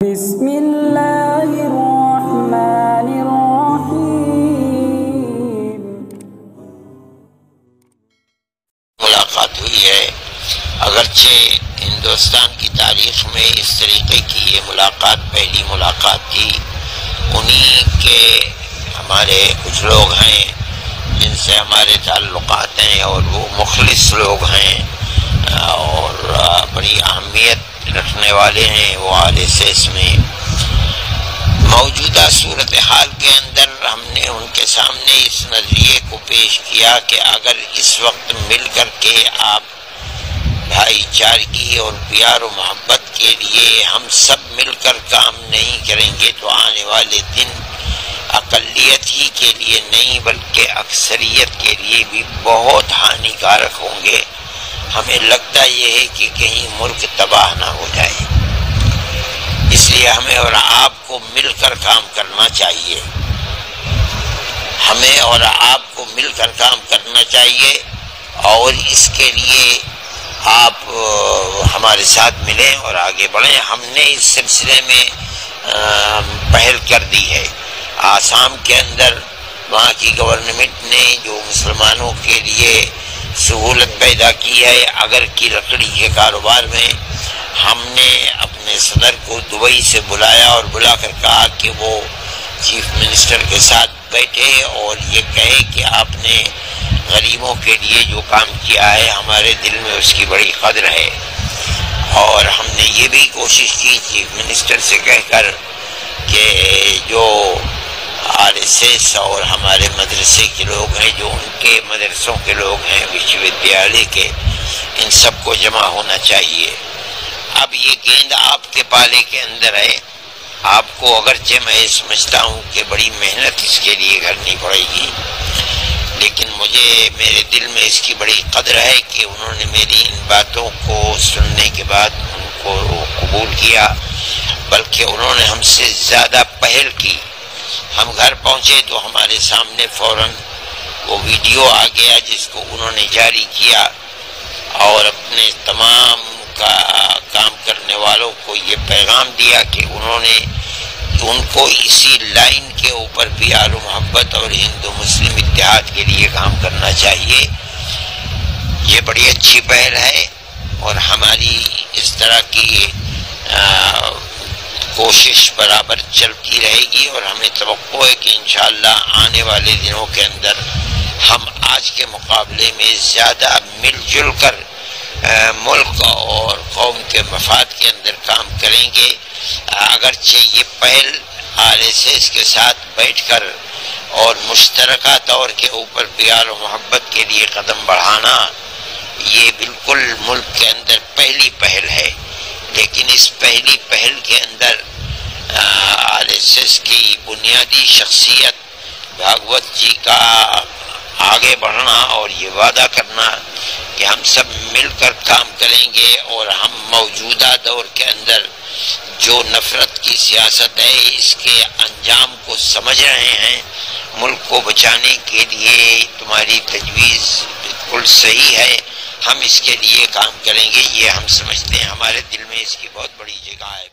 بسم اللہ الرحمن الرحیم۔ ملاقات ہوئی ہے، اگرچہ ہندوستان کی تاریخ میں اس طریقے کی یہ ملاقات پہلی ملاقات تھی۔ انہی کے ہمارے کچھ لوگ ہیں جن سے ہمارے تعلقات ہیں اور وہ مخلص لوگ ہیں اور بڑی اہمیت رکھنے والے ہیں وہ RSS میں۔ موجودہ صورتحال کے اندر ہم نے ان کے سامنے اس نظریے کو پیش کیا کہ اگر اس وقت مل کر کے آپ بھائی چارگی اور پیار و محبت کے لیے ہم سب مل کر کام نہیں کریں گے تو آنے والے دن اقلیت ہی کے لیے نہیں بلکہ اکثریت کے لیے بھی بہت ہانیکارک ہوں گے۔ ہمیں لگتا یہ ہے کہ کہیں ملک تباہ نہ ہو جائے، اس لیے ہمیں اور آپ کو مل کر کام کرنا چاہیے، ہمیں اور آپ کو مل کر کام کرنا چاہیے اور اس کے لیے آپ ہمارے ساتھ ملیں اور آگے بڑھیں۔ ہم نے اس سلسلے میں پہل کر دی ہے۔ آسام کے اندر وہاں کی گورنمنٹ نے جو مسلمانوں کے لیے سہولت پیدا کی ہے اگر کی لکڑی کے کاروبار میں، ہم نے اپنے صدر کو دبئی سے بلایا اور بلا کر کہا کہ وہ چیف منسٹر کے ساتھ بیٹھے اور یہ کہے کہ آپ نے غریبوں کے لیے جو کام کیا ہے ہمارے دل میں اس کی بڑی قدر ہے۔ اور ہم نے یہ بھی کوشش کی چیف منسٹر سے کہہ کر کہ جو RSS اور ہمارے مدرسے کے لوگ ہیں، جو ان کے مدرسوں کے لوگ ہیں وشو ودیالیہ کے، ان سب کو جمع ہونا چاہیے۔ اب یہ گیند آپ کے پالے کے اندر ہے، آپ کو اگرچہ میں سمجھتا ہوں کہ بڑی محنت اس کے لیے کرنی پڑے گی، لیکن مجھے میرے دل میں اس کی بڑی قدر ہے کہ انہوں نے میری ان باتوں کو سننے کے بعد ان کو قبول کیا، بلکہ انہوں نے ہم سے زیادہ پہل کی۔ ہم گھر پہنچے تو ہمارے سامنے فوراً وہ ویڈیو آ گیا جس کو انہوں نے جاری کیا اور اپنے تمام کام کرنے والوں کو یہ پیغام دیا کہ انہوں نے ان کو اسی لائن کے اوپر پیار و محبت اور ہندو مسلم اتحاد کے لیے کام کرنا چاہیے۔ یہ بڑی اچھی پہل ہے اور ہماری اس طرح کی کوشش برابر چلتی رہے گی اور ہمیں توقع ہے کہ انشاءاللہ آنے والے دنوں کے اندر ہم آج کے مقابلے میں زیادہ مل جل کر ملک اور قوم کے مفاد کے اندر کام کریں گے۔ اگرچہ یہ پہل RSS کے ساتھ بیٹھ کر اور مشترکہ طور کے اوپر پیار و محبت کے لیے قدم بڑھانا یہ بالکل ملک کے اندر پہلی پہل ہے، لیکن اس پہلی پہل کے اندر RSS کی بنیادی شخصیت بھاگوت جی کا آگے بڑھنا اور یہ وعدہ کرنا کہ ہم سب مل کر کام کریں گے اور ہم موجودہ دور کے اندر جو نفرت کی سیاست ہے اس کے انجام کو سمجھ رہے ہیں، ملک کو بچانے کے لیے تمہاری تجویز بالکل صحیح ہے، ہم اس کے لیے کام کریں گے۔ یہ ہم سمجھتے ہیں، ہمارے دل میں اس کی بہت بڑی جگہ ہے۔